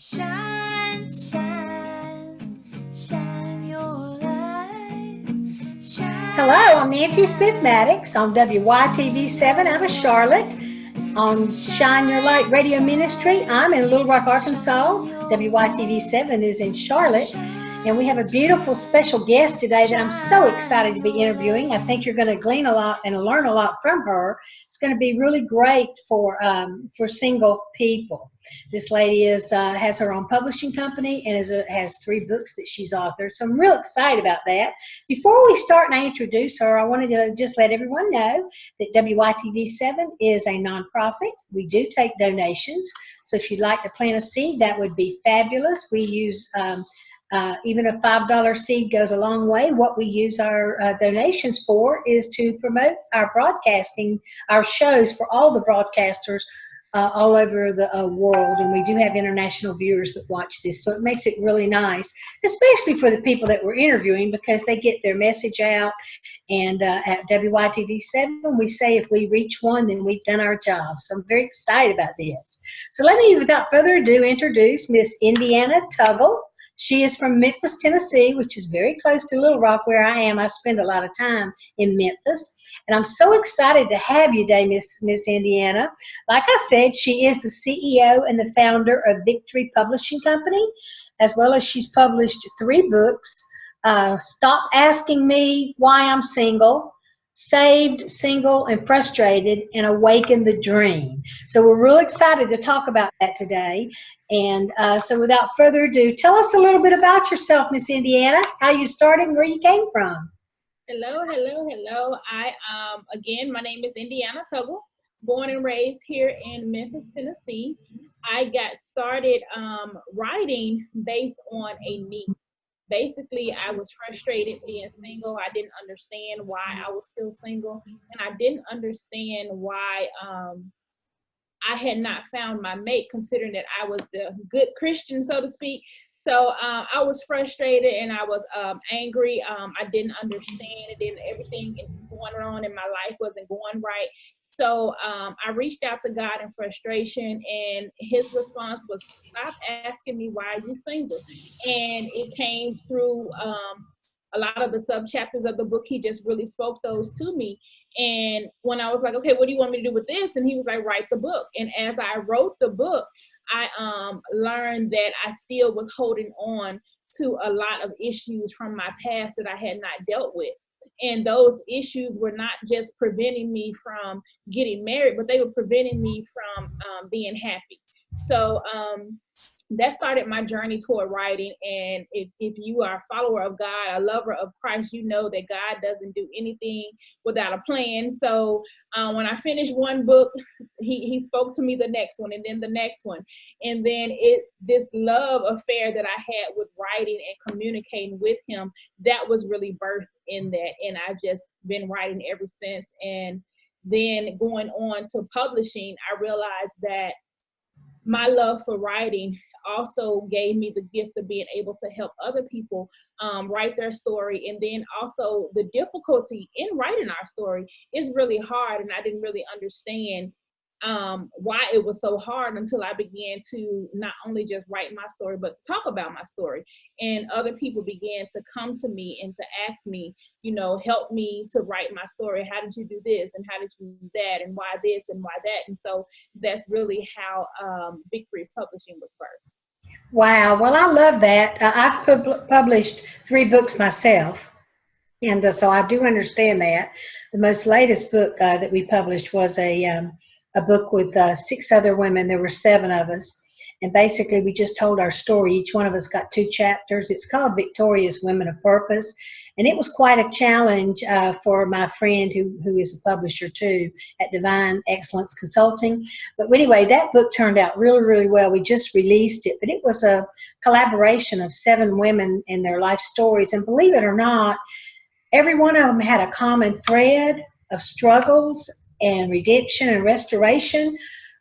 Shine, shine, shine your light. Shine, Hello, I'm Nancy Smith-Maddox on WYTV7 out of Charlotte on Shine Your Light Radio Ministry. I'm in Little Rock, Arkansas. WYTV7 is in Charlotte. And we have a beautiful special guest today that I'm so excited to be interviewing. I think you're going to glean a lot and learn a lot from her. It's going to be really great for single people. This lady has her own publishing company and has 3 books that she's authored. So I'm real excited about that. Before we start and I introduce her, I wanted to just let everyone know that WYTV7 is a nonprofit. We do take donations. So if you'd like to plant a seed, that would be fabulous. We use even a $5 seed goes a long way. What we use our donations for is to promote our broadcasting, our shows for all the broadcasters all over the world. And we do have international viewers that watch this. So it makes it really nice, especially for the people that we're interviewing, because they get their message out. And at WYTV7, we say if we reach one, then we've done our job. So I'm very excited about this. So let me, without further ado, introduce Miss Indiana Tuttle. She is from Memphis, Tennessee, which is very close to Little Rock, where I am. I spend a lot of time in Memphis. And I'm so excited to have you today, Miss Indiana. Like I said, she is the CEO and the founder of Victory Publishing Company, as well as she's published 3 books, Stop Asking Me Why I'm Single, Saved, Single, and Frustrated, and Awaken the Dream. So we're real excited to talk about that today. And so without further ado, tell us a little bit about yourself, Miss Indiana, how you started and where you came from. Hello. Again, my name is Indiana Tuttle, born and raised here in Memphis, Tennessee. I got started writing based on a need. Basically, I was frustrated being single. I didn't understand why I was still single, and I didn't understand why I had not found my mate, considering that I was the good Christian, so to speak. So I was frustrated and I was angry. I didn't understand it, and everything going on in my life wasn't going right. So I reached out to God in frustration, and his response was, stop asking me why are you single. And it came through a lot of the sub-chapters of the book. He just really spoke those to me. And when I was like, okay, what do you want me to do with this? And he was like, write the book. And as I wrote the book, I learned that I still was holding on to a lot of issues from my past that I had not dealt with. And those issues were not just preventing me from getting married, but they were preventing me from being happy. So that started my journey toward writing. And if you are a follower of God, a lover of Christ, you know that God doesn't do anything without a plan. So when I finished one book, he spoke to me the next one, and then the next one. And then this love affair that I had with writing and communicating with him, that was really birthed in that. And I've just been writing ever since. And then going on to publishing, I realized that my love for writing also gave me the gift of being able to help other people write their story. And then also the difficulty in writing our story is really hard. And I didn't really understand why it was so hard until I began to not only just write my story, but to talk about my story. And other people began to come to me and to ask me, help me to write my story. How did you do this? And how did you do that? And why this and why that? And so that's really how Victory Publishing was birthed. Wow. Well, I love that. I've published 3 books myself. And so I do understand that. The most latest book that we published was a book with 6 other women. There were 7 of us. And basically, we just told our story. Each one of us got 2 chapters. It's called Victorious Women of Purpose. And it was quite a challenge for my friend who is a publisher too at Divine Excellence Consulting. But anyway, that book turned out really, really well. We just released it. But it was a collaboration of 7 women and their life stories. And believe it or not, every one of them had a common thread of struggles and redemption and restoration,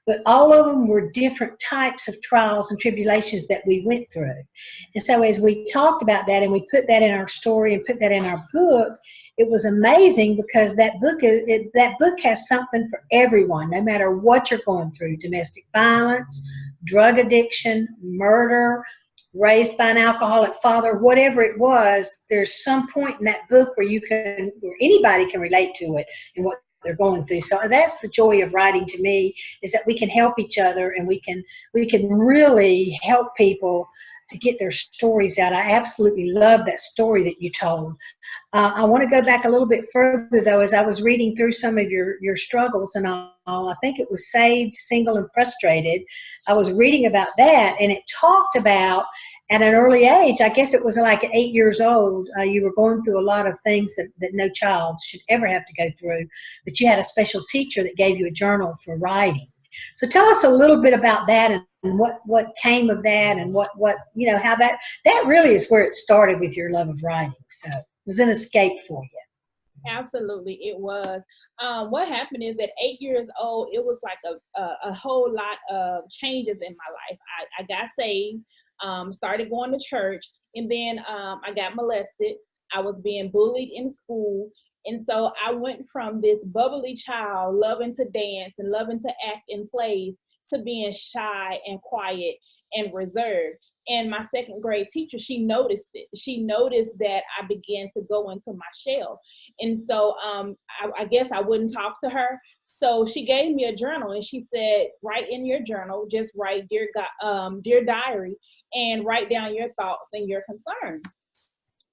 but all of them were different types of trials and tribulations that we went through. And so as we talked about that and we put that in our story and put that in our book, it was amazing because that book has something for everyone, no matter what you're going through: domestic violence, drug addiction, murder, raised by an alcoholic father, whatever it was, there's some point in that book where where anybody can relate to it and what they're going through. So that's the joy of writing to me, is that we can help each other, and we can really help people to get their stories out. I absolutely love that story that you told. I want to go back a little bit further, though, as I was reading through some of your struggles and all. I think it was Saved, Single, and Frustrated. I was reading about that, and it talked about at an early age, I guess it was like 8 years old, you were going through a lot of things that no child should ever have to go through, but you had a special teacher that gave you a journal for writing. So tell us a little bit about that, and what came of that, and what how that really is where it started with your love of writing. So it was an escape for you. Absolutely, it was. What happened is at 8 years old, it was like a whole lot of changes in my life. I got saved, started going to church, and then I got molested. I was being bullied in school. And so I went from this bubbly child loving to dance and loving to act in plays to being shy and quiet and reserved. And my second grade teacher, she noticed it. She noticed that I began to go into my shell. And so I guess I wouldn't talk to her. So she gave me a journal, and she said, write in your journal, just write dear diary, and write down your thoughts and your concerns.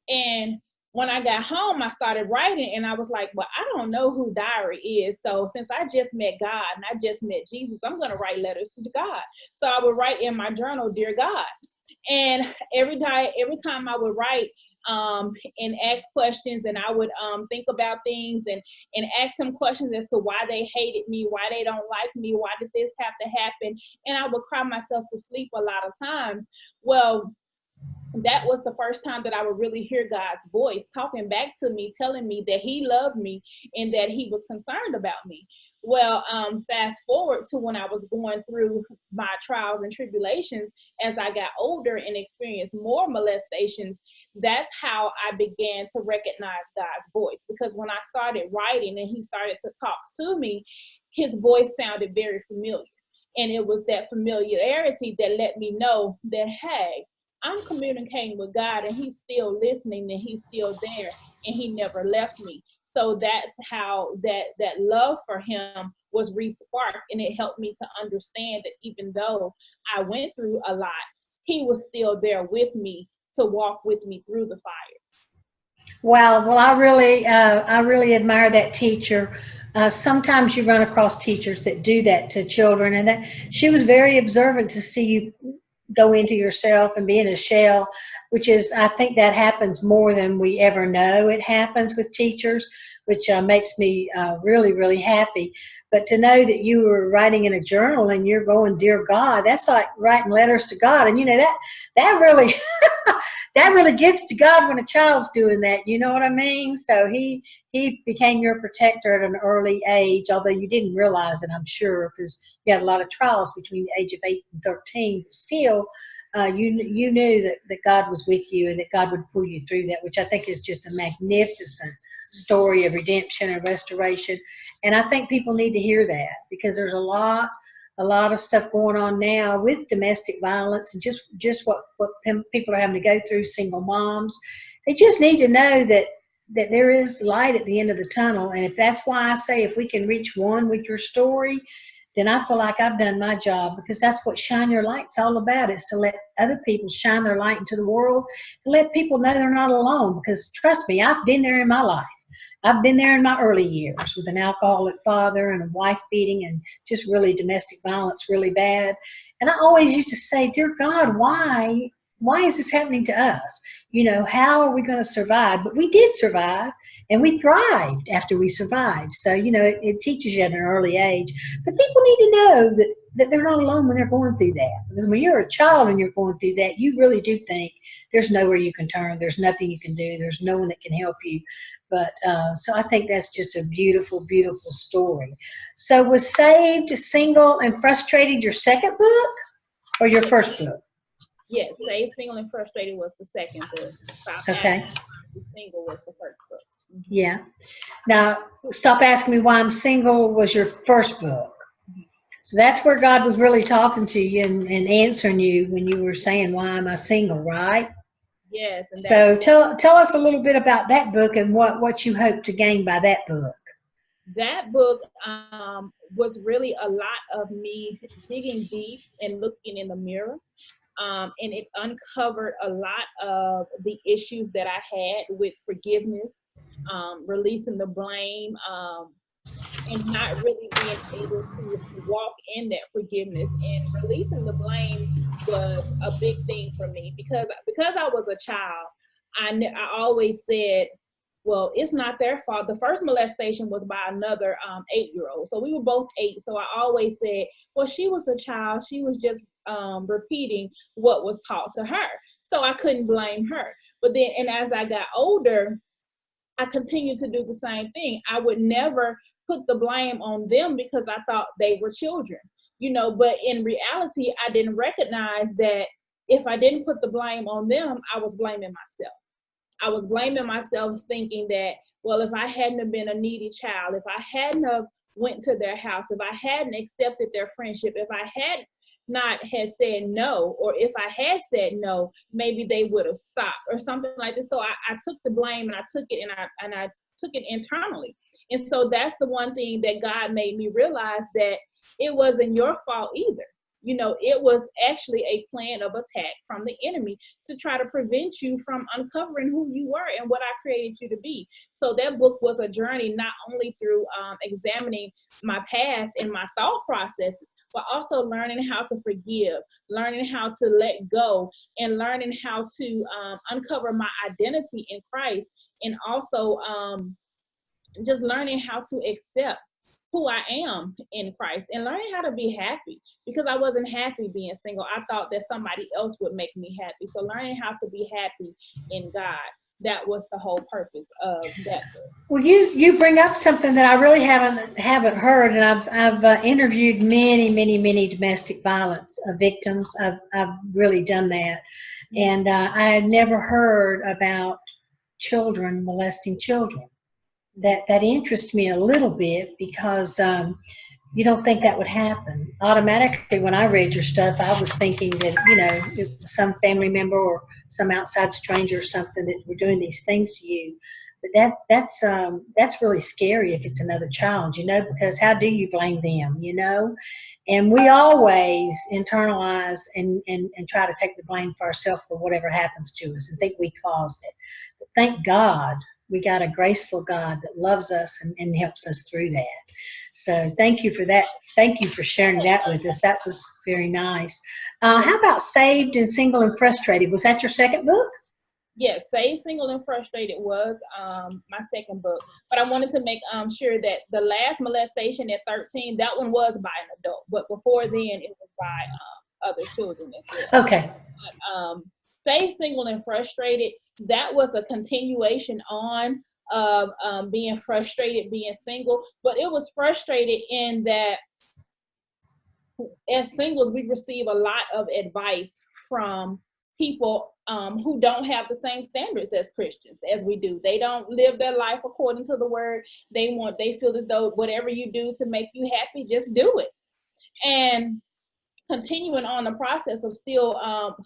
And when I got home, I started writing, and I was like, well, I don't know who diary is. So since I just met God and I just met Jesus, I'm going to write letters to God. So I would write in my journal, Dear God. And every time I would write and ask questions, and I would think about things and ask them questions as to why they hated me, why they don't like me, why did this have to happen? And I would cry myself to sleep a lot of times. Well, that was the first time that I would really hear God's voice talking back to me, telling me that he loved me and that he was concerned about me. Well, fast forward to when I was going through my trials and tribulations, as I got older and experienced more molestations, that's how I began to recognize God's voice. Because when I started writing and he started to talk to me, his voice sounded very familiar. And it was that familiarity that let me know that, hey, I'm communicating with God, and he's still listening, and he's still there, and he never left me. So that's how that love for him was re-sparked, and it helped me to understand that even though I went through a lot, he was still there with me to walk with me through the fire. Wow. Well, I really admire that teacher. Sometimes you run across teachers that do that to children, and that she was very observant to see you go into yourself and be in a shell, which is, I think that happens more than we ever know. It happens with teachers, which makes me really, really happy. But to know that you were writing in a journal and you're going, Dear God, that's like writing letters to God. And that really that really gets to God when a child's doing that. You know what I mean? So he became your protector at an early age, although you didn't realize it, I'm sure, because you had a lot of trials between the age of 8 and 13. But still, you knew that God was with you and that God would pull you through that, which I think is just a magnificent story of redemption and restoration. And I think people need to hear that, because there's a lot of stuff going on now with domestic violence and just what people are having to go through, single moms. They just need to know that there is light at the end of the tunnel. And if that's why I say, if we can reach one with your story, then I feel like I've done my job, because that's what Shine Your Light's all about, is to let other people shine their light into the world and let people know they're not alone. Because trust me, I've been there in my life. I've been there in my early years with an alcoholic father and a wife beating and just really domestic violence really bad. And I always used to say, Dear God, why is this happening to us? How are we going to survive? But we did survive, and we thrived after we survived. So, it teaches you at an early age. But people need to know that they're not alone when they're going through that. Because when you're a child and you're going through that, you really do think there's nowhere you can turn. There's nothing you can do. There's no one that can help you. But so I think that's just a beautiful, beautiful story. So was Saved, Single, and Frustrated your second book or your first book? Yes, Saved, Single, and Frustrated was the second book. Okay. The Single was the first book. Mm-hmm. Yeah. Now, Stop Asking Me Why I'm Single was your first book. So that's where God was really talking to you and answering you when you were saying, why am I single, right? Yes, and that's So tell us a little bit about that book and what you hope to gain by that book. that book was really a lot of me digging deep and looking in the mirror. And it uncovered a lot of the issues that I had with forgiveness, releasing the blame, and not really being able to walk in that forgiveness. And releasing the blame was a big thing for me because I was a child. I always said, well, it's not their fault. The first molestation was by another 8-year-old. So we were both 8. So I always said, well, she was a child. She was just repeating what was taught to her. So I couldn't blame her. But then, and as I got older, I continued to do the same thing. I would never put the blame on them because I thought they were children, but in reality, I didn't recognize that if I didn't put the blame on them, I was blaming myself. I was blaming myself, thinking that, well, if I hadn't have been a needy child, if I hadn't have went to their house, if I hadn't accepted their friendship, if I had not had said no, or if I had said no, maybe they would have stopped or something like this. So I took the blame and I took it and I took it internally. And so that's the one thing that God made me realize, that it wasn't your fault either. It was actually a plan of attack from the enemy to try to prevent you from uncovering who you were and what I created you to be. So that book was a journey, not only through examining my past and my thought processes, but also learning how to forgive, learning how to let go, and learning how to uncover my identity in Christ, and also just learning how to accept who I am in Christ, and learning how to be happy, because I wasn't happy being single. I thought that somebody else would make me happy. So learning how to be happy in God, that was the whole purpose of that book. Well, you bring up something that I really haven't heard, and I've interviewed many domestic violence victims. I've really done that, and I had never heard about children molesting children. That interests me a little bit, because you don't think that would happen. Automatically, when I read your stuff, I was thinking that, it was some family member or some outside stranger or something that were doing these things to you. But that's really scary if it's another child, because how do you blame them, And we always internalize and try to take the blame for ourselves for whatever happens to us and think we caused it. But thank God we got a graceful God that loves us and helps us through that. So thank you for that. Thank you for sharing that with us. That was very nice. How about Saved and Single and Frustrated? Was that your second book? Yes, Saved, Single, and Frustrated was my second book. But I wanted to make sure that the last molestation at 13, that one was by an adult. But before then, it was by other children as well. Okay. But, Saved, Single, and Frustrated, that was a continuation on of being frustrated, being single. But it was frustrated in that as singles, we receive a lot of advice from people who don't have the same standards as Christians as we do. They don't live their life according to the word. They feel as though whatever you do to make you happy, just do it. And continuing on the process of still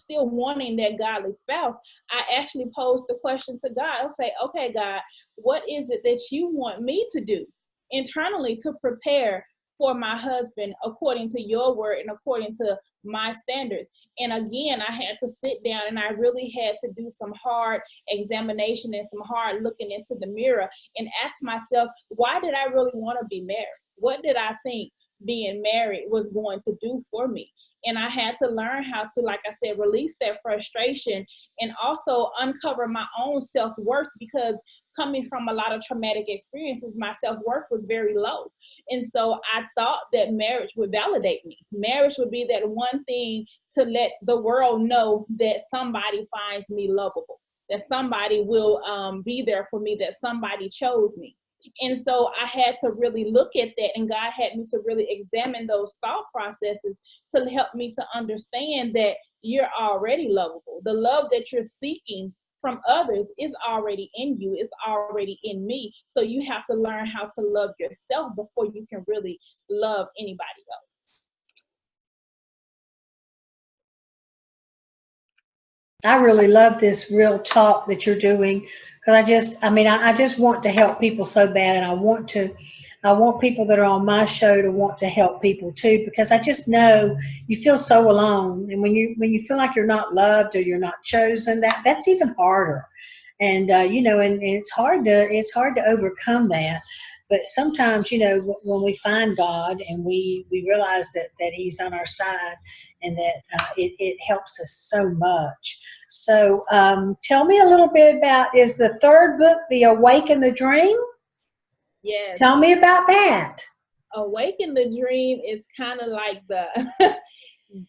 wanting that godly spouse, I actually posed the question to God. I'll say, okay, God, what is it that you want me to do internally to prepare for my husband according to your word and according to my standards? And again, I had to sit down and I really had to do some hard examination and some hard looking into the mirror and ask myself, why did I really want to be married? What did I think being married was going to do for me? And I had to learn how to, like I said, release that frustration and also uncover my own self-worth, because coming from a lot of traumatic experiences, my self-worth was very low. And so I thought that marriage would validate me. Marriage would be that one thing to let the world know that somebody finds me lovable, that somebody will be there for me, that somebody chose me. And so I had to really look at that, and God had me to really examine those thought processes to help me to understand that you're already lovable. The love that you're seeking from others is already in you, is already in me. So you have to learn how to love yourself before you can really love anybody else. I really love this real talk that you're doing because I just want to help people so bad, and I want people that are on my show to want to help people too, because I just know you feel so alone, and when you feel like you're not loved or you're not chosen, that's even harder, and and it's hard to overcome that. But sometimes, when we find God and we realize that He's on our side, and that it helps us so much. So tell me a little bit about, is the third book, The Awaken the Dream? Yes. Tell me about that. Awaken the Dream is kind of like the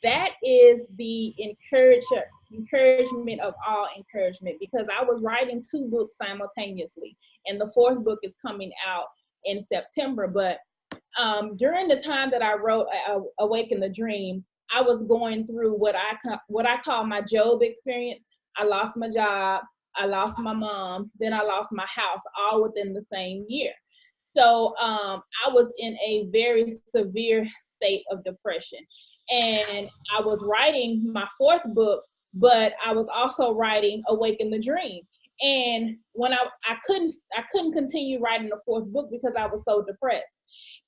that is the encouragement of all encouragement, because I was writing 2 books simultaneously, and the 4th book is coming out in September. But during the time that I wrote Awaken the Dream, I was going through what I call my Job experience. I lost my job, I lost my mom, then I lost my house, all within the same year. So I was in a very severe state of depression, and I was writing my 4th book, but I was also writing Awaken the Dream. And when I couldn't continue writing the 4th book because I was so depressed,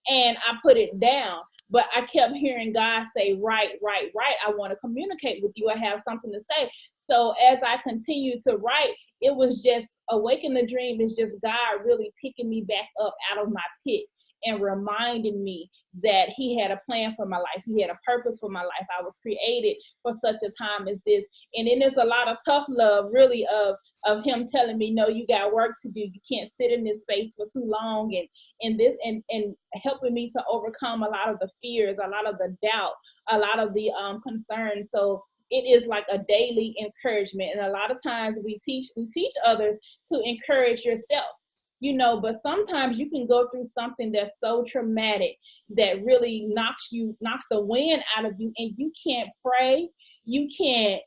and I put it down. But I kept hearing God say, write, write, write. I want to communicate with you. I have something to say. So as I continued to write, it was just Awaken the Dream is just God really picking me back up out of my pit and reminding me that He had a plan for my life. He had a purpose for my life. I was created for such a time as this. And then there's a lot of tough love, really, of Him telling me, no, you got work to do. You can't sit in this space for too long, and helping me to overcome a lot of the fears, a lot of the doubt, a lot of the concerns. So it is like a daily encouragement. And a lot of times we teach others to encourage yourself, but sometimes you can go through something that's so traumatic that really knocks the wind out of you, and you can't pray. You can't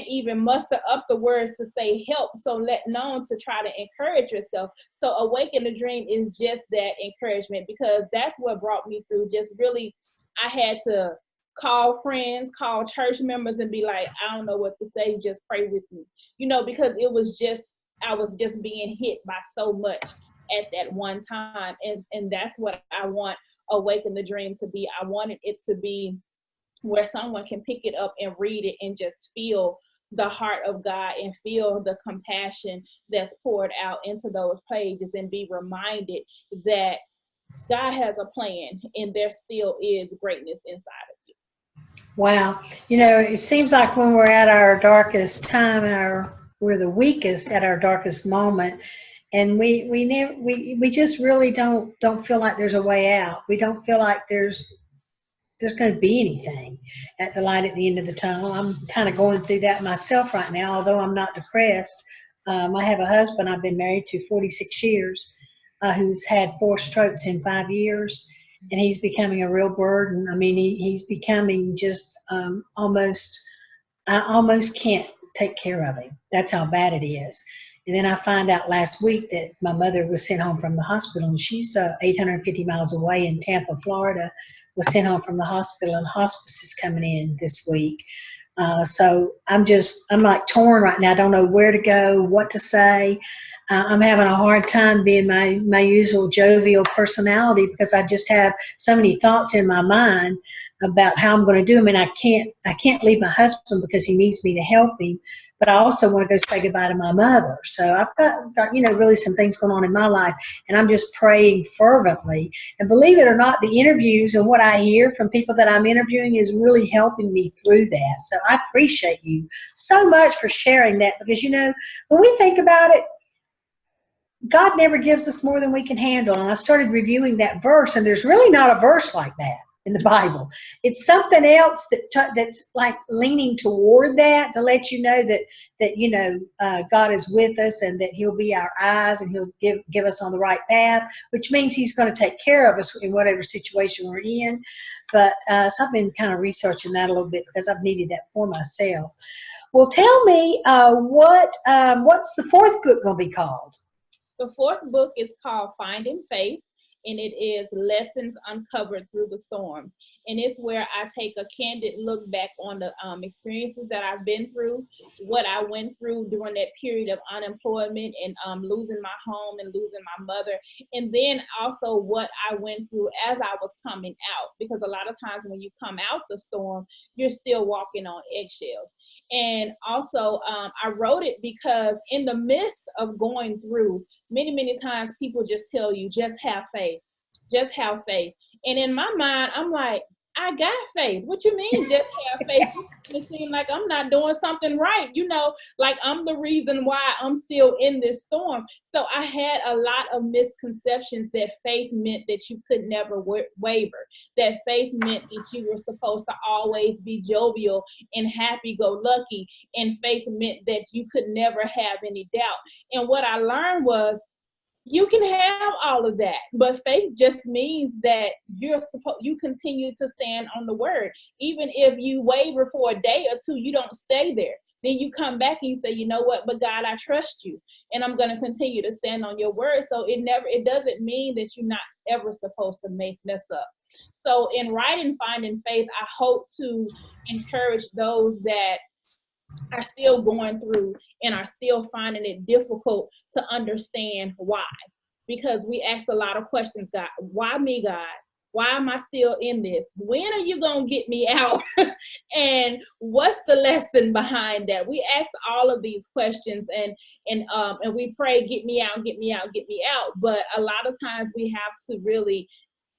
even muster up the words to say help, so let alone to try to encourage yourself. So Awaken the Dream is just that encouragement, because that's what brought me through. Just really, I had to call friends, call church members, and be like, I don't know what to say, just pray with me, because I was just being hit by so much at that one time. And that's what I want Awaken the Dream to be. I wanted it to be where someone can pick it up and read it and just feel the heart of God and feel the compassion that's poured out into those pages, and be reminded that God has a plan and there still is greatness inside of you. Wow. It seems like when we're at our darkest time, we're the weakest at our darkest moment, and we just really don't feel like there's a way out. We don't feel like there's going to be anything at the light at the end of the tunnel. I'm kind of going through that myself right now, although I'm not depressed. I have a husband I've been married to 46 years who's had 4 strokes in 5 years, and he's becoming a real burden. I mean, he's becoming just I almost can't take care of him. That's how bad it is. And then I find out last week that my mother was sent home from the hospital, and she's 850 miles away in Tampa, Florida, was sent home from the hospital, and hospice is coming in this week. So I'm like torn right now. I don't know where to go, what to say. I'm having a hard time being my usual jovial personality, because I just have so many thoughts in my mind about how I'm going to do them. And I can't leave my husband because he needs me to help him, but I also want to go say goodbye to my mother. So I've got really some things going on in my life, and I'm just praying fervently. And believe it or not, the interviews and what I hear from people that I'm interviewing is really helping me through that. So I appreciate you so much for sharing that, because when we think about it, God never gives us more than we can handle. And I started reviewing that verse, and there's really not a verse like that in the Bible. It's something else that's like leaning toward that, to let you know that God is with us, and that He'll be our eyes, and He'll give us on the right path, which means He's going to take care of us in whatever situation we're in. But so I've been kind of researching that a little bit, because I've needed that for myself. Well, tell me what's the 4th book going to be called? The 4th book is called Finding Faith, and it is Lessons Uncovered Through the Storms. And it's where I take a candid look back on the experiences that I've been through, what I went through during that period of unemployment and losing my home and losing my mother, and then also what I went through as I was coming out, because a lot of times when you come out the storm, you're still walking on eggshells. And also, I wrote it because in the midst of going through, many times people just tell you, just have faith, just have faith. And in my mind, I'm like, I got faith. What you mean, just have faith? It seems like I'm not doing something right, like I'm the reason why I'm still in this storm. So I had a lot of misconceptions that faith meant that you could never waver, that faith meant that you were supposed to always be jovial and happy-go-lucky, and faith meant that you could never have any doubt. And what I learned was, you can have all of that, but faith just means that you continue to stand on the word. Even if you waver for a day or two, you don't stay there. Then you come back and you say, you know what, but God, I trust you, and I'm going to continue to stand on your word. So it doesn't mean that you're not ever supposed to mess up. So in writing Finding Faith, I hope to encourage those that are still going through and are still finding it difficult to understand why. Because we ask a lot of questions, God, why me, God? Why am I still in this? When are you going to get me out? And what's the lesson behind that? We ask all of these questions, and we pray, get me out, get me out, get me out. But a lot of times we have to really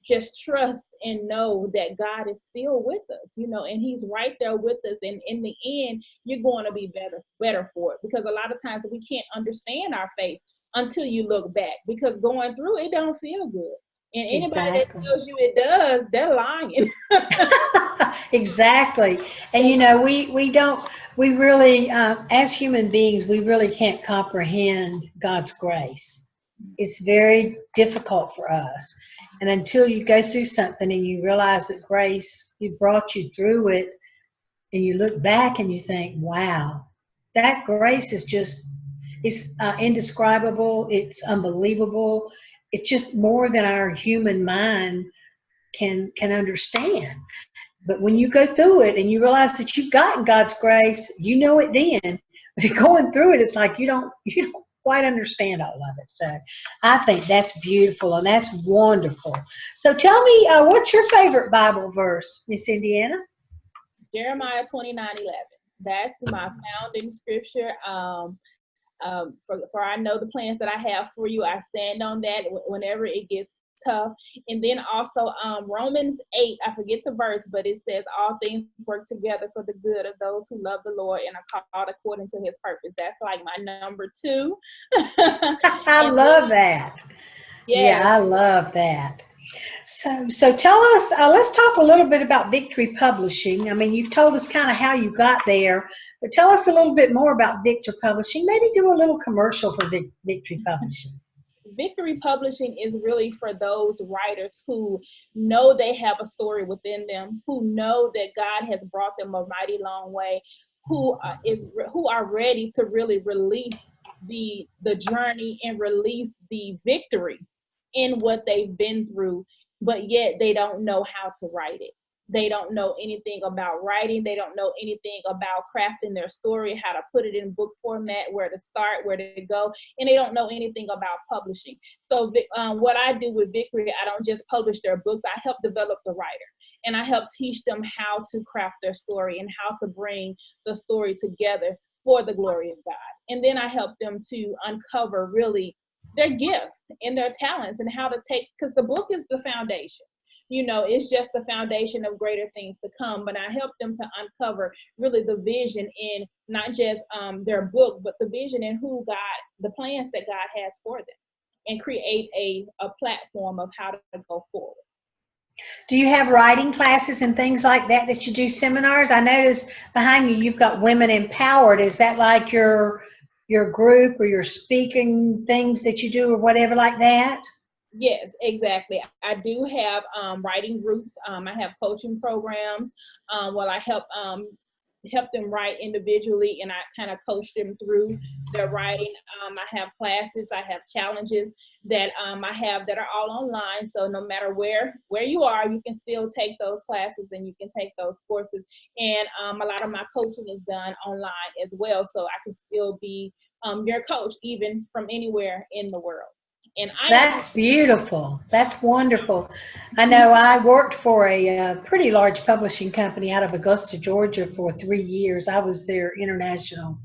just trust and know that God is still with us, and he's right there with us. And in the end, you're going to be better for it, because a lot of times we can't understand our faith until you look back, because going through it don't feel good. And anybody that tells you it does, they're lying. Exactly. And we really, as human beings, we really can't comprehend God's grace. It's very difficult for us. And until you go through something and you realize that grace, He brought you through it, and you look back and you think, wow, that grace is just, it's indescribable. It's unbelievable. It's just more than our human mind can understand. But when you go through it and you realize that you've gotten God's grace, you know it then. But you're going through it, it's like you don't quite understand all of it. So I think that's beautiful and that's wonderful. So tell me, what's your favorite Bible verse, Miss Indiana? Jeremiah 29:11. That's my founding scripture. For I know the plans that I have for you. I stand on that whenever it gets tough. And then also Romans 8, I forget the verse, but it says all things work together for the good of those who love the Lord and are called according to his purpose. That's like my number 2. I love that. Yes. Yeah, I love that. So tell us, let's talk a little bit about Victory Publishing. I mean, you've told us kind of how you got there, but tell us a little bit more about Victory Publishing. Maybe do a little commercial for Victory Publishing. Victory Publishing is really for those writers who know they have a story within them, who know that God has brought them a mighty long way, who are ready to really release the journey and release the victory in what they've been through, but yet they don't know how to write it. They don't know anything about writing. They don't know anything about crafting their story, how to put it in book format, where to start, where to go, and they don't know anything about publishing. So what I do with Victory, I don't just publish their books. I help develop the writer, and I help teach them how to craft their story and how to bring the story together for the glory of God. And then I help them to uncover really their gifts and their talents and how to take, because the book is the foundation. It's just the foundation of greater things to come. But I help them to uncover really the vision in not just their book, but the vision in the plans that God has for them, and create a platform of how to go forward. Do you have writing classes and things like that you do seminars? I notice behind you, you've got Women Empowered. Is that like your group or your speaking things that you do or whatever like that? Yes, exactly. I do have writing groups. I have coaching programs. I help them write individually, and I kind of coach them through their writing. I have classes, I have challenges that I have that are all online. So no matter where you are, you can still take those classes and you can take those courses. And a lot of my coaching is done online as well. So I can still be your coach even from anywhere in the world. And That's beautiful. That's wonderful. I know I worked for a pretty large publishing company out of Augusta, Georgia for 3 years. I was their international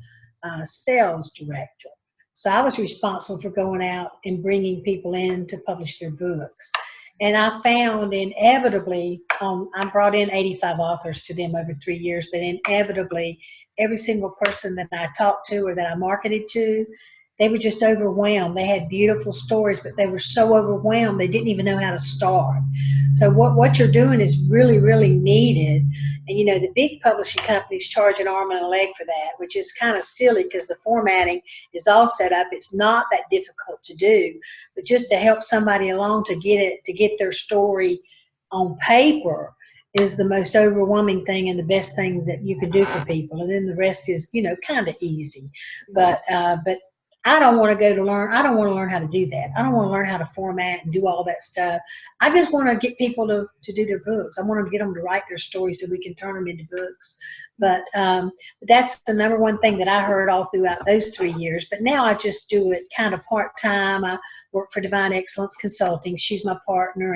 sales director. So I was responsible for going out and bringing people in to publish their books. And I found inevitably, I brought in 85 authors to them over 3 years, but inevitably every single person that I talked to or that I marketed to, they were just overwhelmed. They had beautiful stories, but they were so overwhelmed they didn't even know how to start. So what you're doing is really, really needed. And you know, the big publishing companies charge an arm and a leg for that, which is kind of silly because the formatting is all set up. It's not that difficult to do, but just to help somebody along to get their story on paper is the most overwhelming thing and the best thing that you can do for people. And then the rest is, you know, kind of easy. But I don't want to go to learn. I don't want to learn how to do that. I don't want to learn how to format and do all that stuff. I just want to get people to do their books. I want to get them to write their stories so we can turn them into books. But that's the number one thing that I heard all throughout those 3 years. But now I just do it kind of part-time. I work for Divine Excellence Consulting. She's my partner,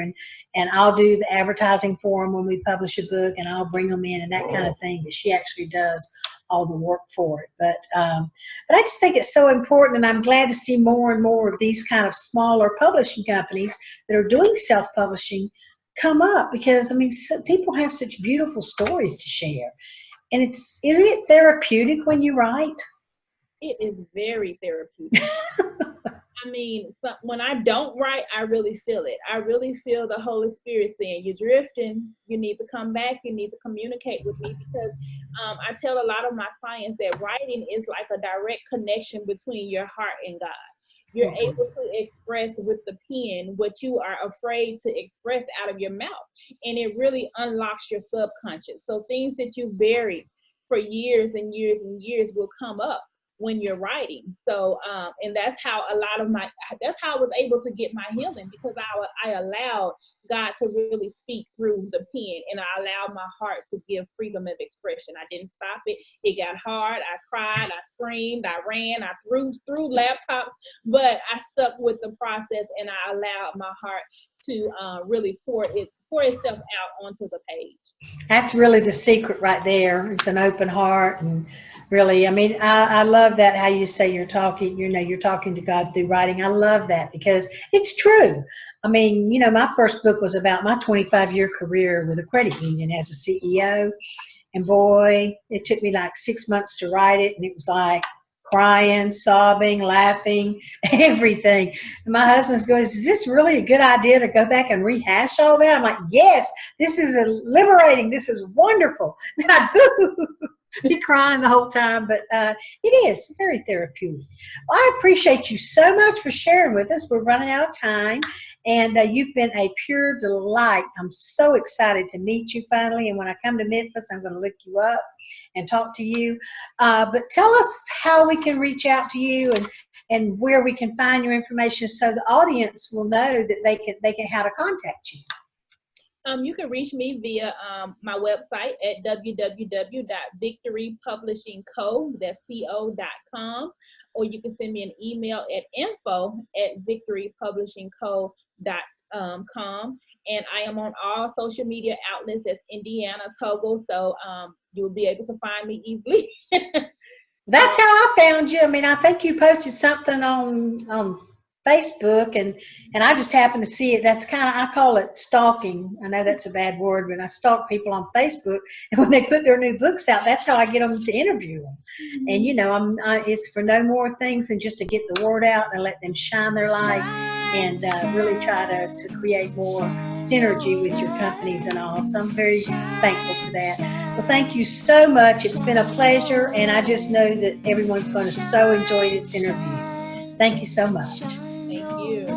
and I'll do the advertising for them when we publish a book, and I'll bring them in and that kind of thing. But she actually does all the work for it. But I just think it's so important, and I'm glad to see more and more of these kind of smaller publishing companies that are doing self-publishing come up, because I mean, people have such beautiful stories to share. And isn't it therapeutic when you write? It is very therapeutic. I mean, when I don't write, I really feel it. I really feel the Holy Spirit saying, you're drifting, you need to come back, you need to communicate with me, because I tell a lot of my clients that writing is like a direct connection between your heart and God. You're able to express with the pen what you are afraid to express out of your mouth. And it really unlocks your subconscious. So things that you buried for years and years and years will come up when you're writing. So and that's how that's how I was able to get my healing, because I allowed God to really speak through the pen, and I allowed my heart to give freedom of expression. I didn't stop it. It got hard. I cried, I screamed, I ran, I threw laptops, but I stuck with the process, and I allowed my heart to really pour itself out onto the page. That's really the secret right there. It's an open heart, and really, I mean, I love that, how you say you're talking to God through writing. I love that because it's true. I mean, you know, my first book was about my 25-year career with a credit union as a CEO. And boy, it took me like 6 months to write it. And it was like crying, sobbing, laughing, everything. And my husband goes, is this really a good idea to go back and rehash all that? I'm like, yes, this is liberating. This is wonderful. And I'd be crying the whole time, but it is very therapeutic. Well, I appreciate you so much for sharing with us. We're running out of time, and you've been a pure delight. I'm so excited to meet you finally, and when I come to Memphis, I'm going to look you up and talk to you. But tell us how we can reach out to you and where we can find your information, so the audience will know that they can how to contact you. You can reach me via my website at www.victorypublishingco.com, or you can send me an email at info@victorypublishingco.com. And I am on all social media outlets as Indiana Tuttle, so you'll be able to find me easily. That's how I found you. I mean, I think you posted something on Facebook, and I just happened to see it. That's kind of, I call it stalking. I know that's a bad word, but I stalk people on Facebook, and when they put their new books out, that's how I get them to interview them. Mm-hmm. And you know, it's for no more things than just to get the word out and let them shine their light, and really try to create more synergy with your companies and all. So I'm very thankful for that. Well, thank you so much. It's been a pleasure, and I just know that everyone's going to so enjoy this interview. Thank you so much. Thank you.